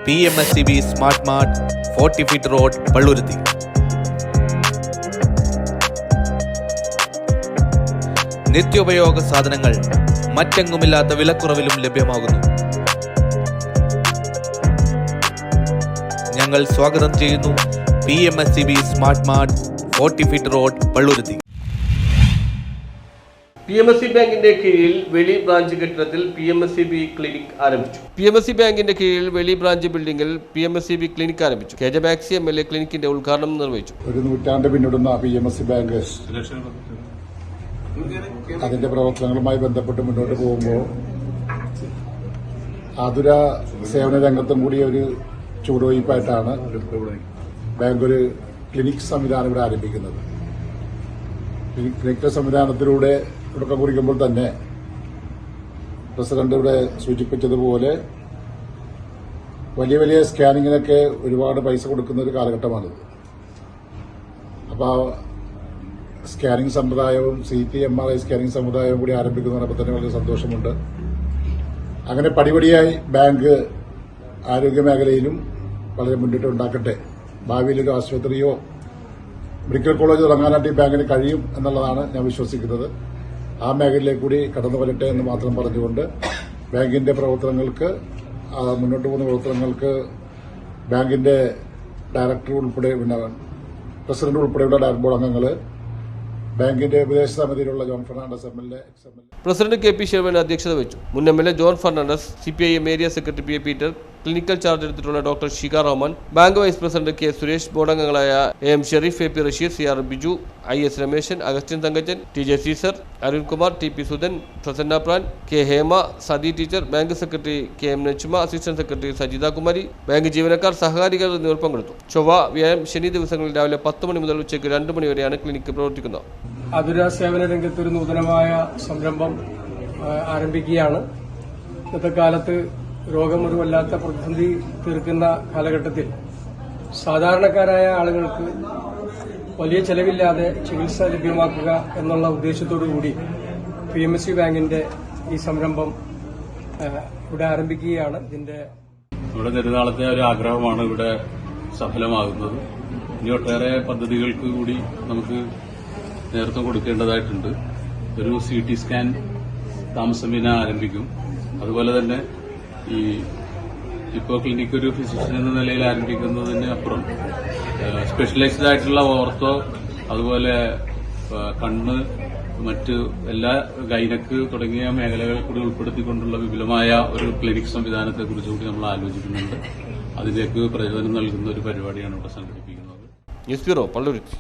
PMSCB Smart Mart 40 feet road Palluruthy. നിത്യോപയോഗ സാധനങ്ങൾ മറ്റെങ്ങുമില്ലാത്ത വിലക്കുറവിലും ലഭ്യമാകുന്നു. ഞങ്ങൾ സ്വാഗതം ചെയ്യുന്നു PMSCB Smart Mart 40 feet road Palluruthy. PMSC ബാങ്കിന്റെ കീഴിൽ വെളി ബ്രാഞ്ച് കെട്ടിടത്തിൽ PMSCB ക്ലിനിക് ആരംഭിച്ചു. PMSC ബാങ്കിന്റെ കീഴിൽ വെളി ബ്രാഞ്ച് ബിൽഡിംഗിൽ PMSCB ക്ലിനിക് ആരംഭിച്ചു. KJ മാക്സി MLA ക്ലിനിക്കിന്റെ ഉദ്ഘാടനം നിർവഹിച്ചു. ഒരു നൂറ്റാണ്ട് പിന്നിടുന്ന PMSC ബാങ്ക് അതിന്റെ പ്രവർത്തനങ്ങളുമായി ബന്ധപ്പെട്ട് മുന്നോട്ട് പോകുമ്പോൾ ആതുര സേവന രംഗത്തും കൂടി ഒരു ചുവടുവയ്പായിട്ടാണ് ബാങ്ക് ഒരു ക്ലിനിക് സംവിധാനം ഇവിടെ ആരംഭിക്കുന്നത്. ക്ലിനിക് സംവിധാനത്തിലൂടെ തുടക്കം കുറിക്കുമ്പോൾ തന്നെ പ്രസിഡന്റ് ഇവിടെ സൂചിപ്പിച്ചതുപോലെ വലിയ വലിയ സ്കാനിങ്ങിനൊക്കെ ഒരുപാട് പൈസ കൊടുക്കുന്ന ഒരു കാലഘട്ടമാണിത്. അപ്പോൾ സ്കാനിംഗ് സമ്പ്രദായവും CT MRI സ്കാനിംഗ് സമ്പ്രദായവും കൂടി ആരംഭിക്കുന്നതിനൊപ്പം തന്നെ വളരെ സന്തോഷമുണ്ട്. അങ്ങനെ പടിപടിയായി ബാങ്ക് ആരോഗ്യ മേഖലയിലും വളരെ മുന്നിട്ട് ഉണ്ടാക്കട്ടെ. ഭാവിയിലൊരു ആശുപത്രിയോ മെഡിക്കൽ കോളേജ് തുടങ്ങാനായിട്ട് ഈ ബാങ്കിന് കഴിയും എന്നുള്ളതാണ് ഞാൻ വിശ്വസിക്കുന്നത്. ആ മേഖലയിലേക്ക് കൂടി കടന്നു വരട്ടെ എന്ന് മാത്രം പറഞ്ഞുകൊണ്ട് ബാങ്കിന്റെ പ്രവർത്തനങ്ങൾക്ക് മുന്നോട്ട് പോകുന്ന പ്രവർത്തനങ്ങൾക്ക് ബാങ്കിന്റെ ഡയറക്ടർ ഉൾപ്പെടെ പ്രസിഡന്റ് ഉൾപ്പെടെയുള്ള ഡയറക്ടർ ബോർഡ് അംഗങ്ങൾ, ബാങ്കിന്റെ ഉപദേശ സമിതിയിലുള്ള John Fernandez MLA president KP Sivan അധ്യക്ഷത വഹിച്ചു. മുൻ MLA John Fernandez, CPIM area secretary PA Peter, clinical charge എടുത്തിട്ടുള്ള doctor Shika Rahman, bank vice president K Suresh, board അംഗങ്ങളായ AM Sharif, AP Rasheed, CR Biju, IS Rameshan, Augustine Thankachan, TJ Caesar, Arunkumar, TP Sudhan, Prasanna Pran, K Hema, Sathi teacher, bank secretary KM Nachuma, assistant secretary Sajitha Kumari, ബാങ്ക് ജീവനക്കാർ, സഹകാരികൾ എന്നിവർ പങ്കെടുത്തു. ചൊവ്വ, വ്യാഴം, ശനി ദിവസങ്ങളിൽ രാവിലെ 10 മണി മുതൽ ഉച്ചയ്ക്ക് 2 മണി വരെയാണ് ക്ലിനിക്ക് പ്രവർത്തിക്കുന്നത്. ആതുര സേവന രംഗത്ത് ഒരു നൂതനമായ സംരംഭം ആരംഭിക്കുകയാണ്. ഇന്നത്തെ കാലത്ത് രോഗം ഒരു വല്ലാത്ത പ്രതിസന്ധി തീർക്കുന്ന കാലഘട്ടത്തിൽ സാധാരണക്കാരായ ആളുകൾക്ക് വലിയ ചെലവില്ലാതെ ചികിത്സ ലഭ്യമാക്കുക എന്നുള്ള ഉദ്ദേശത്തോടുകൂടി PMSC ബാങ്കിന്റെ ഈ സംരംഭം ഇവിടെ ആരംഭിക്കുകയാണ്. ഇവിടെ നെടുനാളത്തെ ഒരു ആഗ്രഹമാണ് ഇവിടെ സഫലമാകുന്നത്. ഇനി ഒട്ടേറെ പദ്ധതികൾക്ക് കൂടി നമുക്ക് നേതൃത്വം കൊടുക്കേണ്ടതായിട്ടുണ്ട്. ഒരു CT സ്കാൻ താമസമിന ആരംഭിക്കും. അതുപോലെ തന്നെ ഇപ്പോൾ ക്ലിനിക് ഒരു ഫിസിഷ്യൻ എന്ന നിലയിൽ ആരംഭിക്കുന്നതിന് അപ്പുറം സ്പെഷ്യലൈസ്ഡ് ആയിട്ടുള്ള ഓർത്തോ, അതുപോലെ കണ്ണ്, മറ്റ് എല്ലാ ഗൈനക്ക് തുടങ്ങിയ മേഖലകൾ കൂടി ഉൾപ്പെടുത്തിക്കൊണ്ടുള്ള വിപുലമായ ഒരു ക്ലിനിക് സംവിധാനത്തെക്കുറിച്ച് കൂടി നമ്മൾ ആലോചിക്കുന്നുണ്ട്. അതിലേക്ക് പ്രചോദനം നൽകുന്ന ഒരു പരിപാടിയാണ് ഇവിടെ സംഘടിപ്പിക്കുന്നത്. News bureau, Palluruthy.